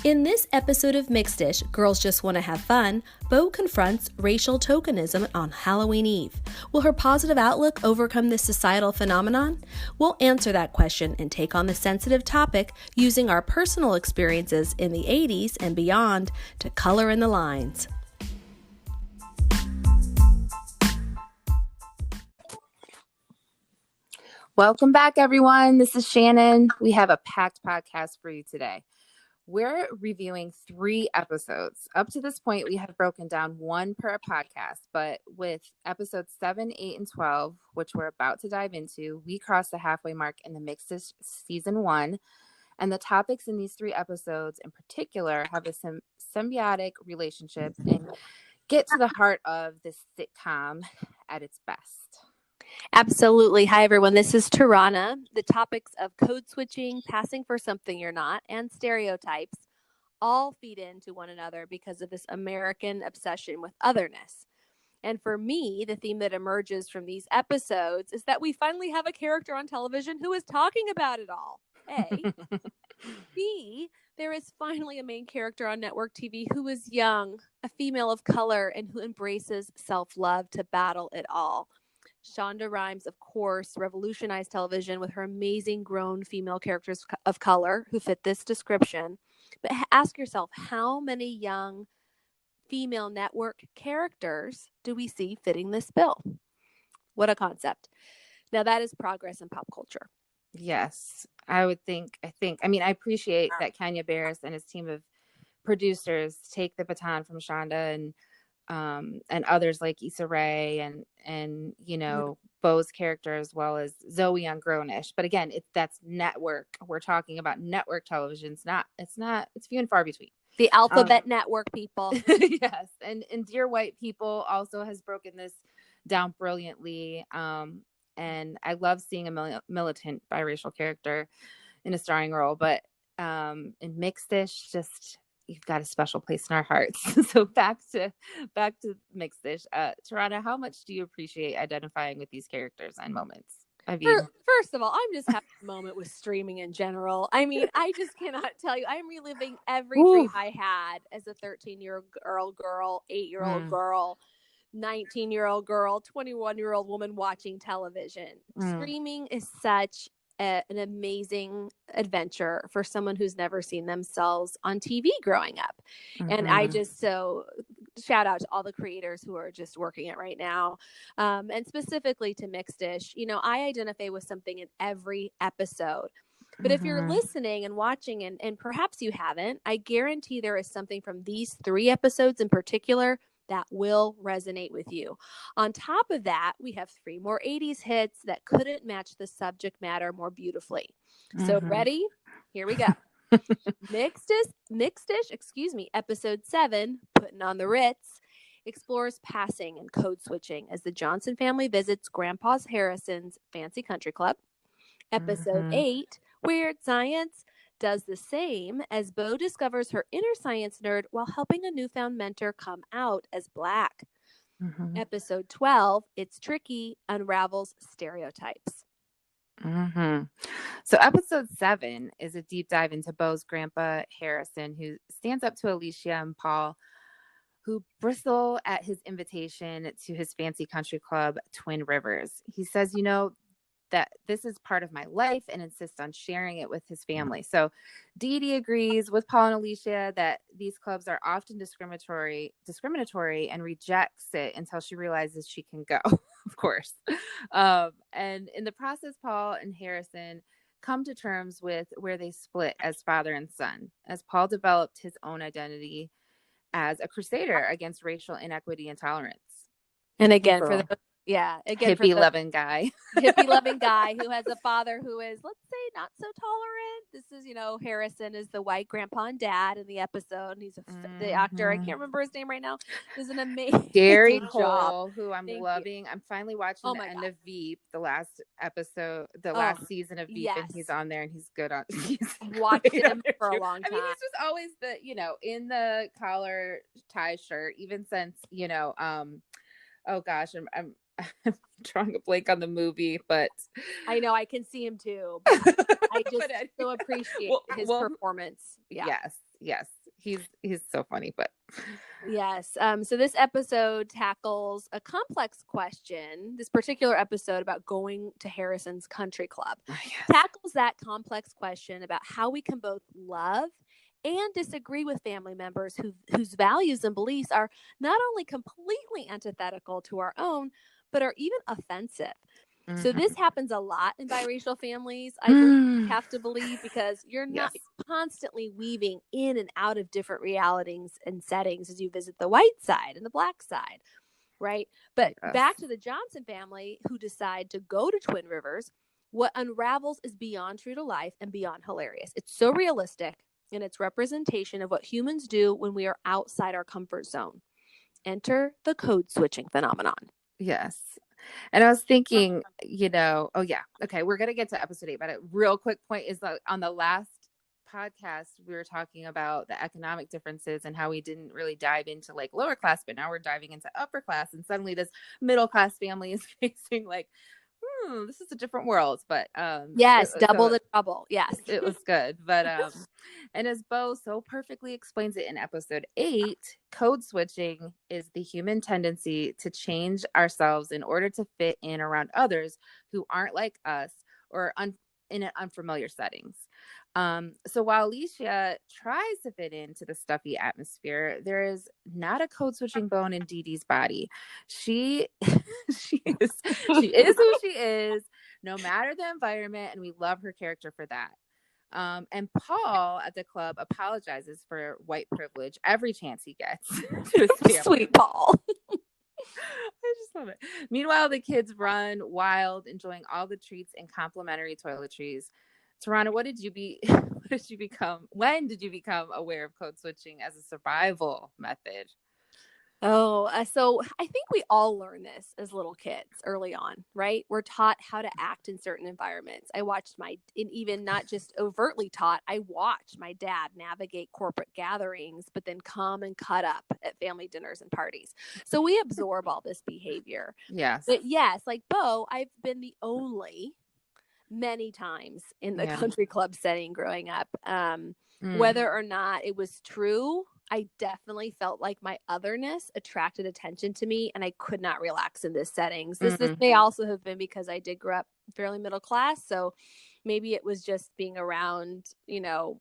In this episode of Mixed-ish, Girls Just Want to Have Fun, Bo confronts racial tokenism on Halloween Eve. Will her positive outlook overcome this societal phenomenon? We'll answer that question and take on the sensitive topic using our personal experiences in the 80s and beyond to color in the lines. Welcome back, everyone. This is Shannon. We have a packed podcast for you today. We're reviewing 3 episodes. Up to this point, we have broken down 1 per podcast, but with episodes 7, 8, and 12, which we're about to dive into, we crossed the halfway mark in the Mixed-ish season 1. And the topics in these 3 episodes in particular have a symbiotic relationship and get to the heart of this sitcom at its best. Absolutely. Hi, everyone. This is Tarana. The topics of code switching, passing for something you're not, and stereotypes all feed into one another because of this American obsession with otherness. And for me, the theme that emerges from these episodes is that we finally have a character on television who is talking about it all. A. B. There is finally a main character on network TV who is young, a female of color, and who embraces self-love to battle it all. Shonda Rhimes, of course, revolutionized television with her amazing grown female characters of color who fit this description. But ask yourself, how many young female network characters do we see fitting this bill? What a concept. Now that is progress in pop culture. Yes, I appreciate that Kenya Barris and his team of producers take the baton from Shonda and others like Issa Rae and Bo's character, as well as Zoe on Grownish. But again, that's network. We're talking about network television. It's few and far between. The alphabet network people. Yes. And Dear White People also has broken this down brilliantly. And I love seeing a militant biracial character in a starring role, but in Mixed-ish, just you've got a special place in our hearts. So back to Mixed-ish. Tarana, how much do you appreciate identifying with these characters and moments? First of all, I'm just having a moment with streaming in general. I mean, I just cannot tell you. I'm reliving every dream I had as a 13-year-old girl, 8-year-old girl, 19-year-old girl, 21-year-old woman watching television. Streaming is such an amazing adventure for someone who's never seen themselves on TV growing up. And I just shout out to all the creators who are just working it right now. And specifically to Mixed-ish, I identify with something in every episode. But if you're listening and watching and perhaps you haven't, I guarantee there is something from these 3 episodes in particular that will resonate with you. On top of that, we have 3 more 80s hits that couldn't match the subject matter more beautifully. So ready? Here we go. Mixed-ish, episode 7, Putting on the Ritz, explores passing and code switching as the Johnson family visits Grandpa Harrison's fancy country club. Episode 8, Weird Science, does the same as Bo discovers her inner science nerd while helping a newfound mentor come out as Black. Episode 12, It's Tricky, unravels stereotypes. So episode 7 is a deep dive into Bo's Grandpa Harrison, who stands up to Alicia and Paul, who bristle at his invitation to his fancy country club, Twin Rivers. He says, that this is part of my life and insists on sharing it with his family. So Dee Dee agrees with Paul and Alicia that these clubs are often discriminatory and rejects it until she realizes she can go, of course. And in the process, Paul and Harrison come to terms with where they split as father and son, as Paul developed his own identity as a crusader against racial inequity and tolerance. And again, hippie-loving guy who has a father who is, let's say, not so tolerant. This is, Harrison is the white grandpa and dad in the episode. And he's the actor. I can't remember his name right now. Does an amazing Gary job. Cole, who I'm loving. I'm finally watching the end of Veep, the last episode, last season of Veep, and he's on there and he's good on. Watched him for a long time. I mean, he's just always in the collar tie shirt, even since oh gosh, I'm drawing a blank on the movie, but I know I can see him too. But I just so appreciate his performance. Yeah. Yes. He's so funny, but yes. So this episode tackles a complex question. This particular episode about going to Harrison's country club tackles that complex question about how we can both love and disagree with family members whose values and beliefs are not only completely antithetical to our own, but are even offensive. So this happens a lot in biracial families. I have to believe, because you're not constantly weaving in and out of different realities and settings as you visit the white side and the black side, right? But back to the Johnson family, who decide to go to Twin Rivers, what unravels is beyond true to life and beyond hilarious. It's so realistic in its representation of what humans do when we are outside our comfort zone. Enter the code switching phenomenon. Yes. And I was thinking, oh yeah, okay, we're going to get to episode 8, but a real quick point is that on the last podcast, we were talking about the economic differences and how we didn't really dive into like lower class, but now we're diving into upper class, and suddenly this middle class family is facing like, this is a different world. But yes, double the trouble. Yes, it was good. But and as Bo so perfectly explains it in episode 8, code switching is the human tendency to change ourselves in order to fit in around others who aren't like us or in unfamiliar settings. So while Alicia tries to fit into the stuffy atmosphere, there is not a code switching bone in Dee Dee's body. She is who she is, no matter the environment, and we love her character for that. And Paul at the club apologizes for white privilege every chance he gets. Sweet Paul. I just love it. Meanwhile, the kids run wild, enjoying all the treats and complimentary toiletries. Tarana, when did you become aware of code switching as a survival method? Oh, so I think we all learn this as little kids early on, right? We're taught how to act in certain environments. I watched even not just overtly taught, I watched my dad navigate corporate gatherings, but then come and cut up at family dinners and parties. So we absorb all this behavior. Yes. But yes, like Bo, I've been the only many times in the country club setting growing up. Whether or not it was true, I definitely felt like my otherness attracted attention to me, and I could not relax in this settings. This may also have been because I did grow up fairly middle class, so maybe it was just being around, I don't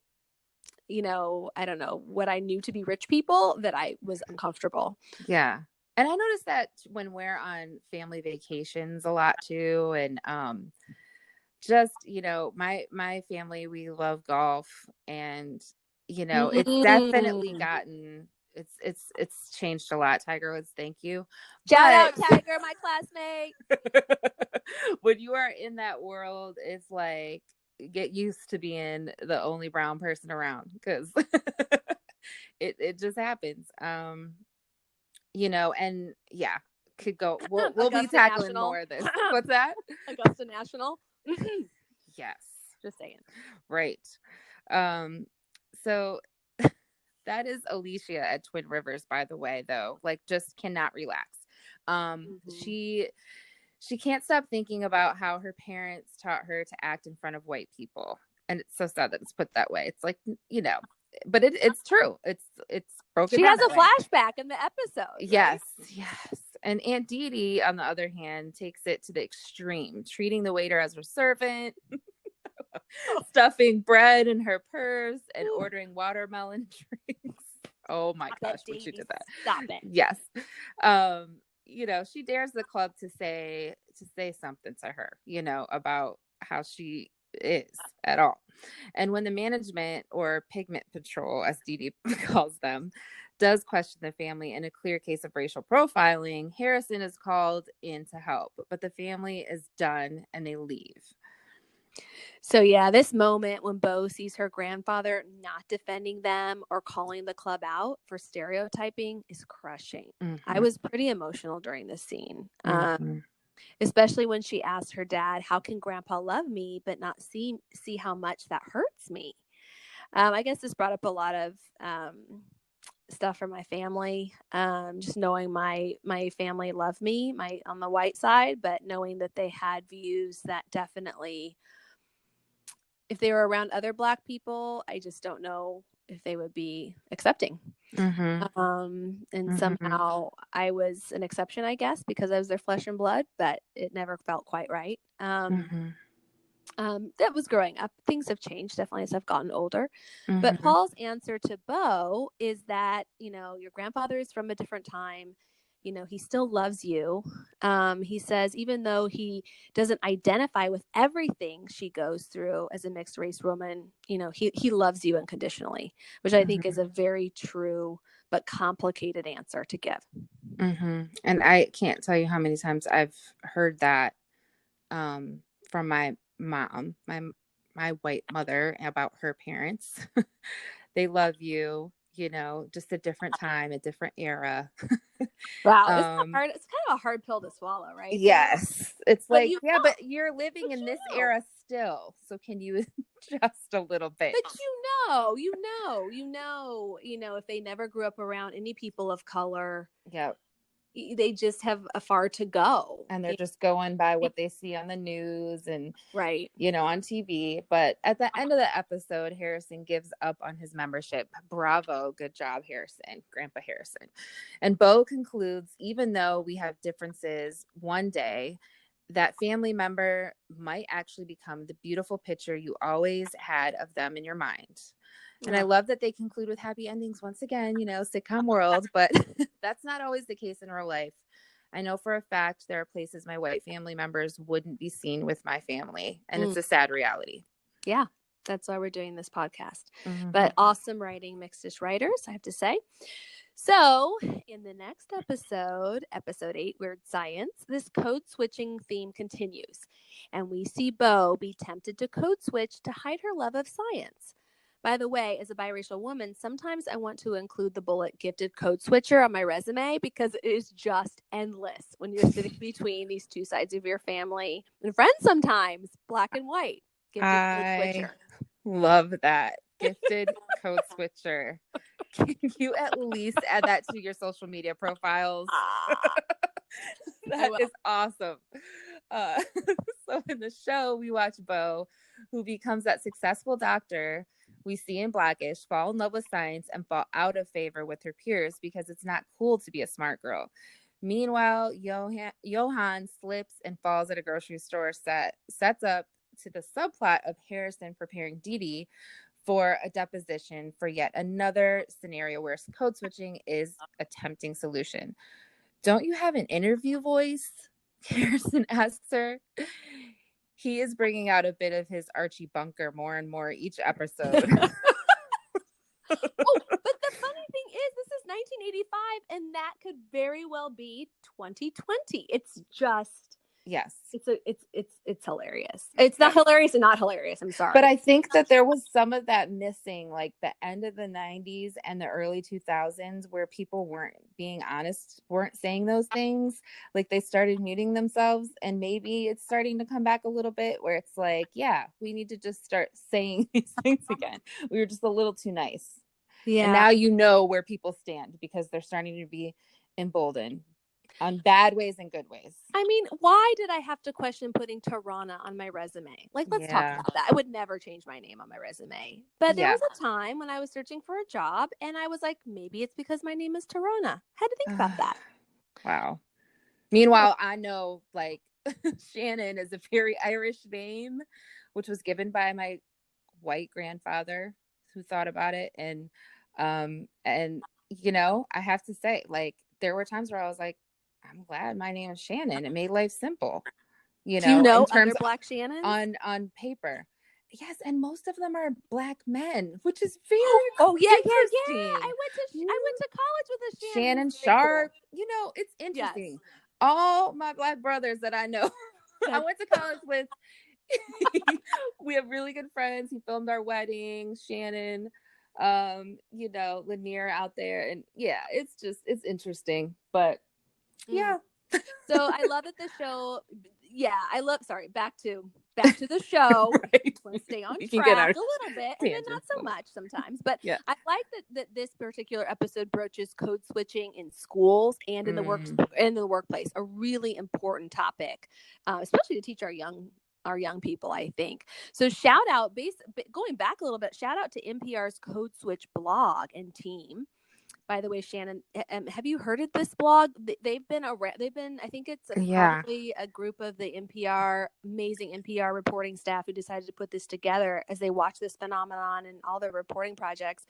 know, what I knew to be rich people, that I was uncomfortable. Yeah. And I noticed that when we're on family vacations a lot too, and just, my family, we love golf, and it's definitely gotten, it's changed a lot. Tiger Woods, thank you. Shout out Tiger, my classmate. When you are in that world, it's like, get used to being the only brown person around, because it just happens. And yeah, could go. We'll be tackling National. More of this. What's that? Augusta National. Yes. Just saying. Right. So that is Alicia at Twin Rivers, by the way, though. Like, just cannot relax. She can't stop thinking about how her parents taught her to act in front of white people. And it's so sad that it's put that way. It's like, but it's true. It's broken. She has a flashback in the episode. Right? Yes. And Aunt Dee Dee, on the other hand, takes it to the extreme, treating the waiter as her servant, stuffing bread in her purse, and ordering watermelon drinks. Oh my gosh, when she did that. Stop it. Yes. She dares the club to say something to her, about how she is at all. And when the management, or pigment patrol, as Dee Dee calls them, does question the family in a clear case of racial profiling, Harrison is called in to help, but the family is done and they leave. So yeah, this moment when Bo sees her grandfather not defending them or calling the club out for stereotyping is crushing. I was pretty emotional during this scene. Especially when she asked her dad, how can grandpa love me but not see how much that hurts me? I guess this brought up a lot of stuff from my family, just knowing my family loved me, on the white side, but knowing that they had views that definitely, if they were around other Black people, I just don't know if they would be accepting. And somehow I was an exception, I guess, because I was their flesh and blood, but it never felt quite right. That was growing up. Things have changed definitely as I've gotten older. But Paul's answer to Bo is that, your grandfather is from a different time. He still loves you. He says, even though he doesn't identify with everything she goes through as a mixed race woman, he loves you unconditionally, which I think is a very true but complicated answer to give. And I can't tell you how many times I've heard that from my mom, my white mother, about her parents. They love you, just a different time, a different era. Wow, isn't that hard? It's kind of a hard pill to swallow, right? Yes. It's but like, but you're living in this era still. So can you adjust a little bit? But if they never grew up around any people of color, they just have a far to go. And they're just going by what they see on the news and, right, on TV. But at the end of the episode, Harrison gives up on his membership. Bravo. Good job, Harrison, Grandpa Harrison. And Bo concludes, even though we have differences, one day that family member might actually become the beautiful picture you always had of them in your mind. And I love that they conclude with happy endings once again, sitcom world, but that's not always the case in real life. I know for a fact there are places my white family members wouldn't be seen with my family, and it's a sad reality. Yeah, that's why we're doing this podcast. But awesome writing, Mixed-ish writers, I have to say. So in the next episode, episode 8, Weird Science, this code switching theme continues. And we see Bo be tempted to code switch to hide her love of science. By the way, as a biracial woman, sometimes I want to include the bullet gifted code switcher on my resume because it is just endless when you're sitting between these two sides of your family and friends sometimes, black and white. Gifted code switcher. Love that. Gifted code switcher. Can you at least add that to your social media profiles? That is awesome. So in the show, we watch Bo, who becomes that successful doctor we see in Blackish, fall in love with science and fall out of favor with her peers because it's not cool to be a smart girl. Meanwhile, Johan slips and falls at a grocery store sets up to the subplot of Harrison preparing Dee Dee for a deposition for yet another scenario where code switching is a tempting solution. Don't you have an interview voice? Harrison asks her. He is bringing out a bit of his Archie Bunker more and more each episode. But the funny thing is, this is 1985, and that could very well be 2020. It's just Yes. It's hilarious. It's not hilarious and not hilarious. I'm sorry. But I think that there was some of that missing, like the end of the 90s and the early 2000s, where people weren't being honest, weren't saying those things. Like they started muting themselves, and maybe it's starting to come back a little bit where it's like, yeah, we need to just start saying these things again. We were just a little too nice. Yeah. And now you know where people stand because they're starting to be emboldened. On bad ways and good ways. I mean, why did I have to question putting Tarana on my resume? Like, let's talk about that. I would never change my name on my resume. But there was a time when I was searching for a job and I was like, maybe it's because my name is Tarana. Had to think about that. Wow. Meanwhile, I know like Shannon is a very Irish name, which was given by my white grandfather who thought about it. And I have to say, like, there were times where I was like, I'm glad my name is Shannon. It made life simple. Do you know in terms other Black Shannons? On paper. Yes, and most of them are Black men, which is very interesting. I went to college with a Shannon Sharp. Cool. It's interesting. Yes. All my Black brothers that I know, I went to college with. We have really good friends. He filmed our wedding. Shannon, Lanier out there, and it's interesting, but. Yeah. So I love that the show. Yeah, back to the show. Right. Let's stay on track a little bit, and then not so much sometimes. But I like that this particular episode broaches code switching in schools and in the workplace. A really important topic, especially to teach our young our young people, I think. So shout out, going back a little bit, shout out to NPR's Code Switch blog and team. By the way, Shannon, have you heard of this blog? They've been, I think it's probably a group of the amazing NPR reporting staff who decided to put this together as they watch this phenomenon and all their reporting projects.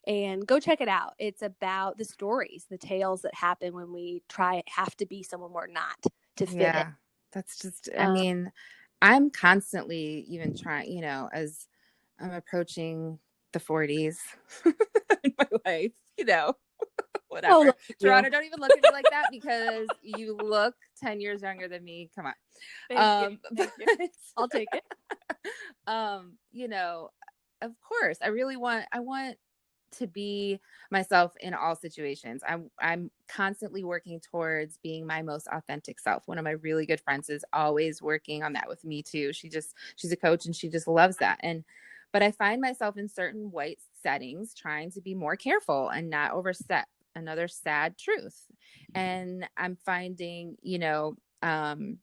And go check it out. It's about the stories, the tales that happen when we have to be someone we're not to fit in. That's just, I mean, I'm constantly even trying, as I'm approaching the 40s in my life, whatever. Toronto, don't even look at me like that because you look 10 years younger than me. Come on. Thank you. I'll take it. Of course, I want to be myself in all situations. I'm constantly working towards being my most authentic self. One of my really good friends is always working on that with me too. She's a coach and she just loves that. But I find myself in certain white settings trying to be more careful and not overstep. Another sad truth. And I'm finding, on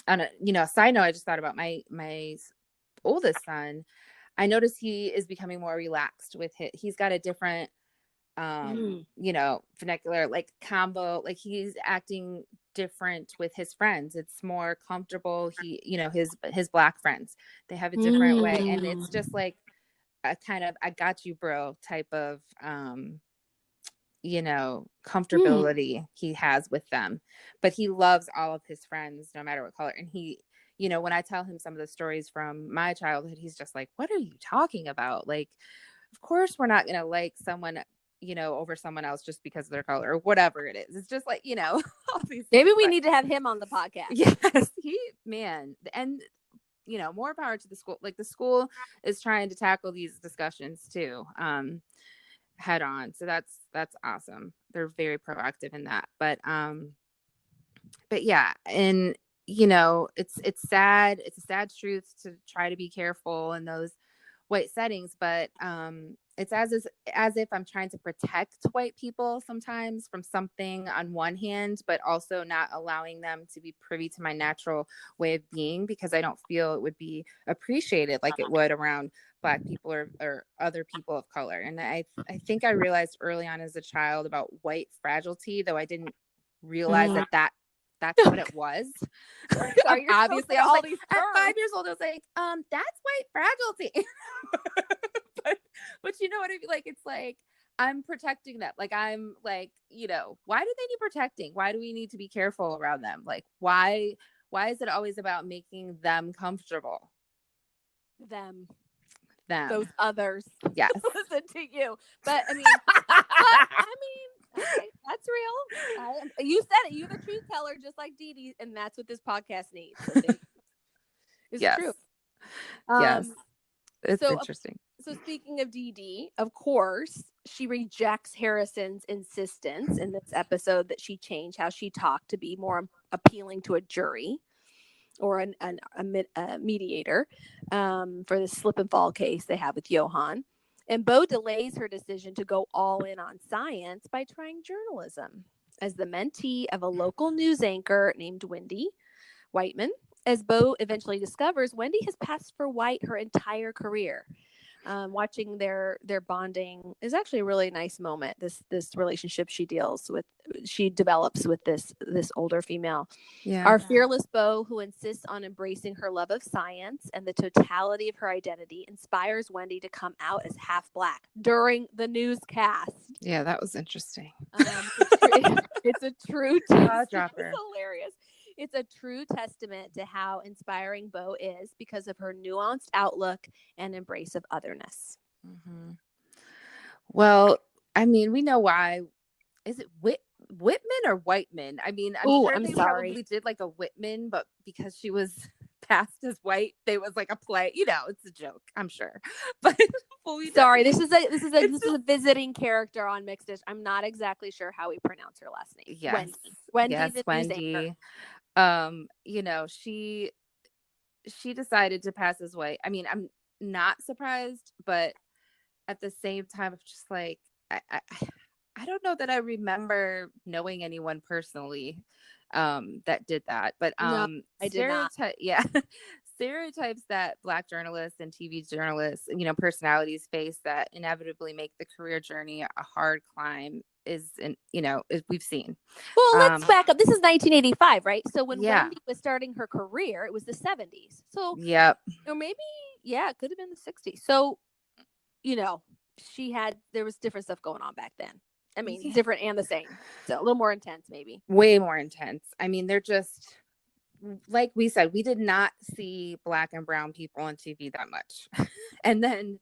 a side note, I just thought about my oldest son. I noticed he is becoming more relaxed with it. He's got a different, vernacular, like combo, like he's acting different with his friends. It's more comfortable. His Black friends, they have a different way. And it's just like a kind of, I got you, bro, type of, comfortability he has with them, but he loves all of his friends, no matter what color. And he, when I tell him some of the stories from my childhood, he's just like, what are you talking about? Like, of course we're not going to like someone, over someone else just because of their color or whatever it is. It's just like, all these maybe we need to have him on the podcast. Yes. And more power to the school. Like the school is trying to tackle these discussions too. Head on. So that's awesome. They're very proactive in that. But yeah. And, it's sad. It's a sad truth to try to be careful in those white settings, but it's as if I'm trying to protect white people sometimes from something on one hand, but also not allowing them to be privy to my natural way of being, because I don't feel it would be appreciated like it would around Black people or other people of color. And I think I realized early on as a child about white fragility, though I didn't realize that's what it was. Sorry, obviously, I was like, at 5 years old, I was like, that's white fragility. but you know what I mean? Like, it's like, I'm protecting them. Like, I'm like, why do they need protecting? Why do we need to be careful around them? Like, why is it always about making them comfortable? Them. Those others. Yes. Listen to you. But I mean, okay, that's real. You said it. You're the truth teller, just like Dee Dee, and that's what this podcast needs. It's true. Yes. It's interesting. So speaking of Dee Dee, of course, she rejects Harrison's insistence in this episode that she change how she talked to be more appealing to a jury or a mediator for the slip and fall case they have with Johan. And Bo delays her decision to go all in on science by trying journalism as the mentee of a local news anchor named Wendy Whiteman. As Bo eventually discovers, Wendy has passed for white her entire career. Watching their bonding is actually a really nice moment. This relationship she develops with this older female. Yeah. Our fearless Bo, who insists on embracing her love of science and the totality of her identity, inspires Wendy to come out as half Black during the newscast. Yeah, that was interesting. It's a true dropper. It's hilarious. It's a true testament to how inspiring Bo is because of her nuanced outlook and embrace of otherness. Mm-hmm. Well, I mean, we know why. Is it Whitman or Whiteman? I mean, I'm sure probably did like a Whitman, but because she was passed as white, they was like a play. It's a joke, I'm sure. But sorry, this is a visiting character on Mixed Dish. I'm not exactly sure how we pronounce her last name. Yes. Wendy, yes, the Wendy. She decided to pass as white. I mean, I'm not surprised, but at the same time, I'm just like, I don't know that I remember knowing anyone personally that did that. But no, I did not. Yeah. stereotypes that Black journalists and TV journalists, personalities face that inevitably make the career journey a hard climb we've seen. Well, let's back up. This is 1985, right? So when Yeah. Wendy was starting her career, it was the 70s. So, yep. or maybe, it could have been the 60s. So, there was different stuff going on back then. I mean, different and the same. So a little more intense, maybe. Way more intense. I mean, they're just, like we said, we did not see Black and brown people on TV that much. And then,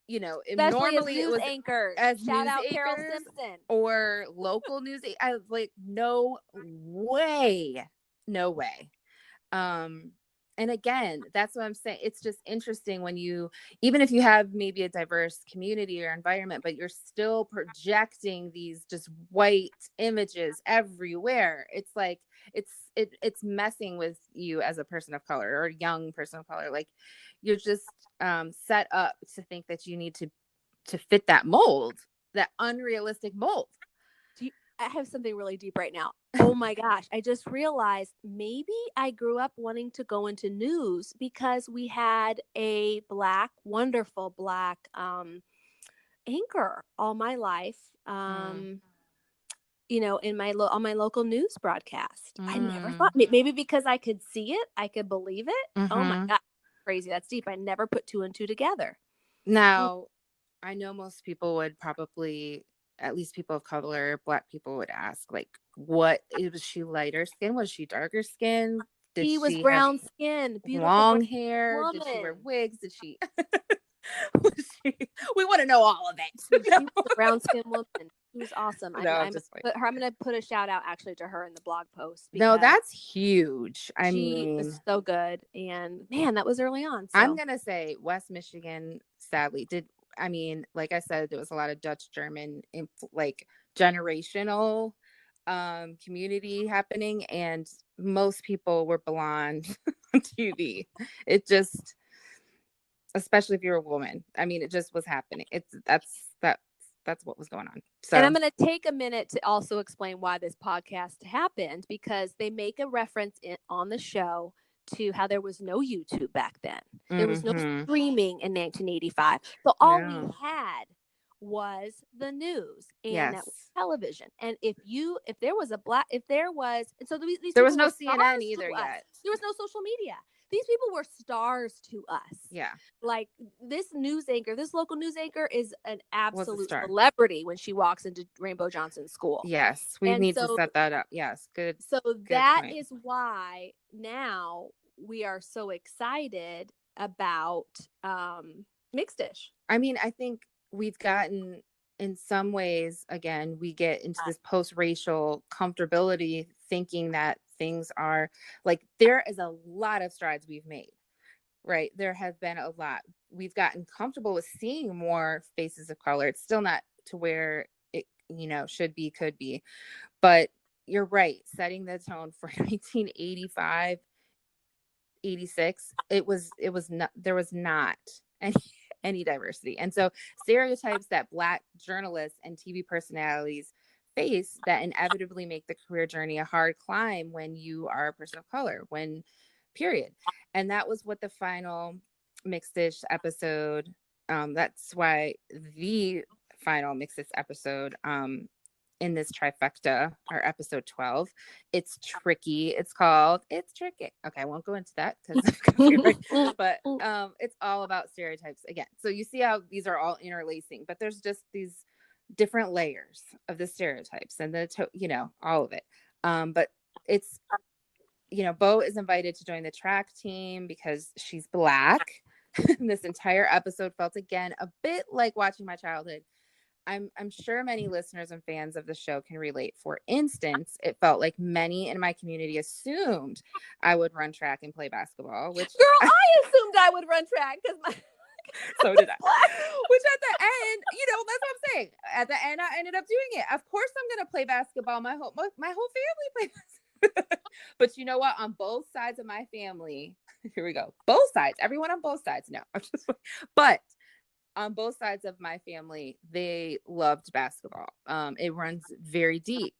especially normally as news anchors, shout out Carol Simpson, or local news. I was like, no way. And again, that's what I'm saying. It's just interesting when even if you have maybe a diverse community or environment, but you're still projecting these just white images everywhere. It's like, it's messing with you as a person of color or young person of color. Like, you're just set up to think that you need to fit that mold, that unrealistic mold. I have something really deep right now. Oh my gosh. I just realized maybe I grew up wanting to go into news because we had a wonderful Black anchor all my life. On my local news broadcast. I never thought, maybe because I could see it, I could believe it. Oh my God. Crazy. That's deep. I never put two and two together. Now, I know most people would probably, at least people of color, Black people would ask, like, was she lighter skin? Was she darker skin? Did she was brown skin, beautiful long hair? woman. Did she wear wigs? Did she? We want to know all of it. She was a brown skin woman. She was awesome. I'm going to put a shout out actually to her in the blog post. No, that's huge. She was so good. And man, that was early on. So. I'm going to say West Michigan, sadly, like I said, there was a lot of Dutch German, like generational community happening, and most people were blonde on TV. It just, especially if you're a woman, I mean, it just was happening. That's what was going on. So, and I'm going to take a minute to also explain why this podcast happened, because they make a reference on the show to how there was no YouTube back then. There was no streaming in 1985. So all we had was the news and that was television. And if there was there was no CNN either yet. There was no social media. These people were stars to us. Yeah. Like this local news anchor is an absolute celebrity when she walks into Rainbow Johnson School. Yes. We need to set that up. Yes. Good. So that is why now we are so excited about Mixed Dish. I mean, I think we've gotten, in some ways, again, we get into this post-racial comfortability thinking that things are like, there is a lot of strides we've made, right? There have been a lot. We've gotten comfortable with seeing more faces of color. It's still not to where it, should be, could be, but you're right. Setting the tone for 1985, 86, it was not, there was not any diversity. And so stereotypes that Black journalists and TV personalities face that inevitably make the career journey a hard climb when you are a person of color, period. And that was what the final Mixed Dish episode, that's why the final Mixed Dish episode, in this trifecta, our episode 12, it's tricky. It's tricky. Okay, I won't go into that but it's all about stereotypes again. So you see how these are all interlacing, but there's just these different layers of the stereotypes and all of it. But it's, Bo is invited to join the track team because she's Black. This entire episode felt again a bit like watching my childhood. I'm sure many listeners and fans of the show can relate. For instance, it felt like many in my community assumed I would run track and play basketball, which I assumed I would run track because so did I. Which at the end, that's what I'm saying. At the end, I ended up doing it. Of course, I'm gonna play basketball. My whole family plays basketball. But you know what? On both sides of my family, here we go. Both sides, everyone on both sides. No, but on both sides of my family, they loved basketball. It runs very deep,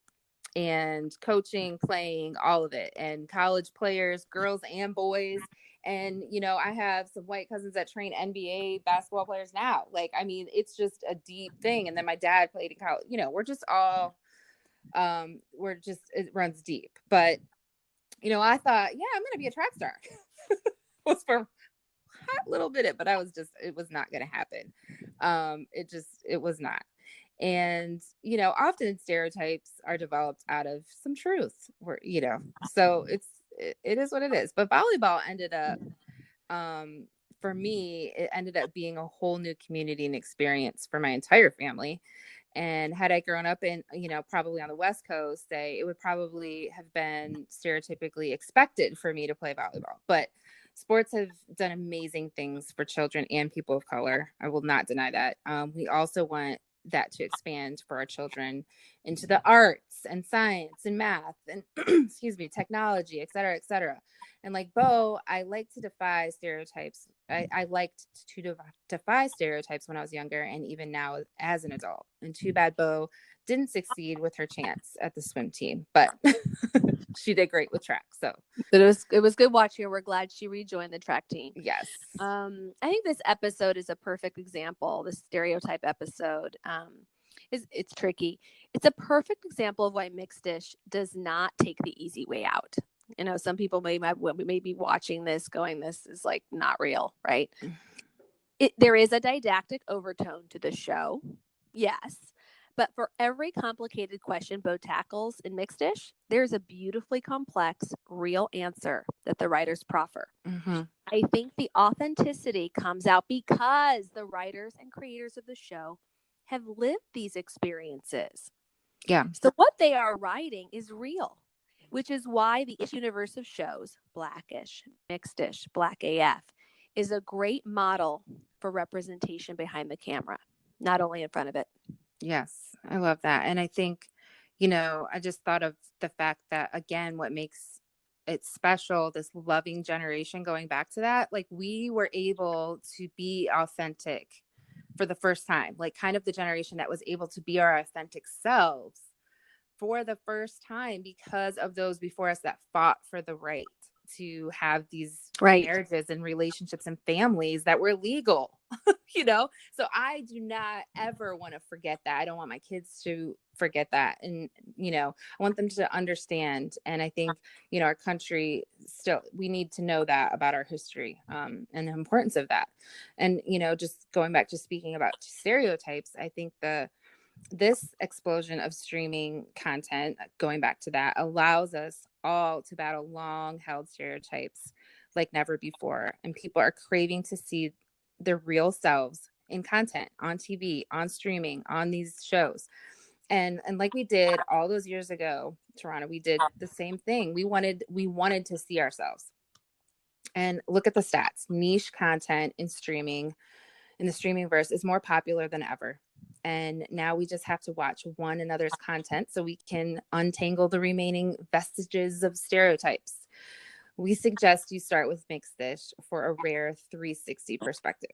and coaching, playing, all of it, and college players, girls and boys. And, I have some white cousins that train NBA basketball players now. Like, I mean, it's just a deep thing. And then my dad played in college. We're just all, it runs deep. But, I thought, yeah, I'm going to be a track star. Was for a hot little bit, but it was not going to happen. It was not. And, often stereotypes are developed out of some truth so it is what it is. But volleyball ended up, for me, it ended up being a whole new community and experience for my entire family. And had I grown up in, probably on the West Coast, it would probably have been stereotypically expected for me to play volleyball. But sports have done amazing things for children and people of color. I will not deny that. We also want that to expand for our children into the arts and science and math and technology, et cetera, et cetera. And like Bo, I like to defy stereotypes. I liked to defy stereotypes when I was younger and even now as an adult. And too bad Bo didn't succeed with her chance at the swim team, but she did great with track. So it was good watching her. We're glad she rejoined the track team. Yes. I think this episode is a perfect example. The stereotype episode it's tricky. It's a perfect example of why mixed dish does not take the easy way out. Some people may be watching this going, this is like not real, right? There is a didactic overtone to the show. Yes. But for every complicated question Bo tackles in Mixed Dish, there's a beautifully complex, real answer that the writers proffer. Mm-hmm. I think the authenticity comes out because the writers and creators of the show have lived these experiences. Yeah. So what they are writing is real, which is why the universe of shows, Blackish, Mixed Dish, Black AF, is a great model for representation behind the camera, not only in front of it. Yes, I love that. And I think, I just thought of the fact that, again, what makes it special, this loving generation, going back to that, like we were able to be authentic for the first time, like kind of the generation that was able to be our authentic selves for the first time because of those before us that fought for the right to have these marriages and relationships and families that were legal, So I do not ever want to forget that. I don't want my kids to forget that. And, I want them to understand. And I think, our country still, we need to know that about our history and the importance of that. And, just going back to speaking about stereotypes, I think this explosion of streaming content, going back to that, allows us all to battle long-held stereotypes like never before. And people are craving to see their real selves in content, on TV, on streaming, on these shows. And like we did all those years ago, Toronto, we did the same thing. We wanted to see ourselves. And look at the stats. Niche content in the streaming verse is more popular than ever. And now we just have to watch one another's content so we can untangle the remaining vestiges of stereotypes. We suggest you start with Mixed Dish for a rare 360 perspective.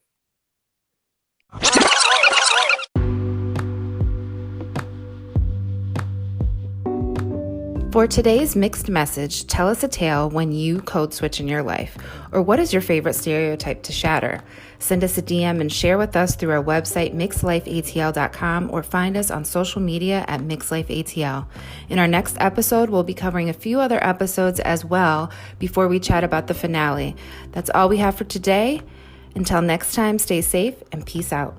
For today's mixed message, tell us a tale when you code switch in your life, or what is your favorite stereotype to shatter? Send us a DM and share with us through our website, mixedlifeatl.com, or find us on social media at mixedlifeatl. In our next episode, we'll be covering a few other episodes as well before we chat about the finale. That's all we have for today. Until next time, stay safe and peace out.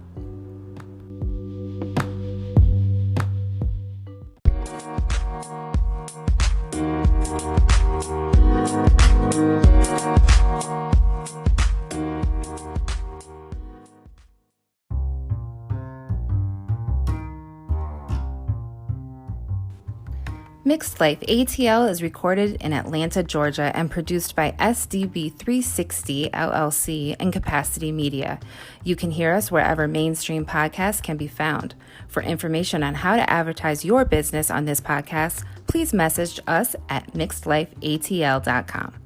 Mixed Life ATL is recorded in Atlanta, Georgia, and produced by SDB 360 LLC and Capacity Media. You can hear us wherever mainstream podcasts can be found. For information on how to advertise your business on this podcast, please message us at mixedlifeatl.com.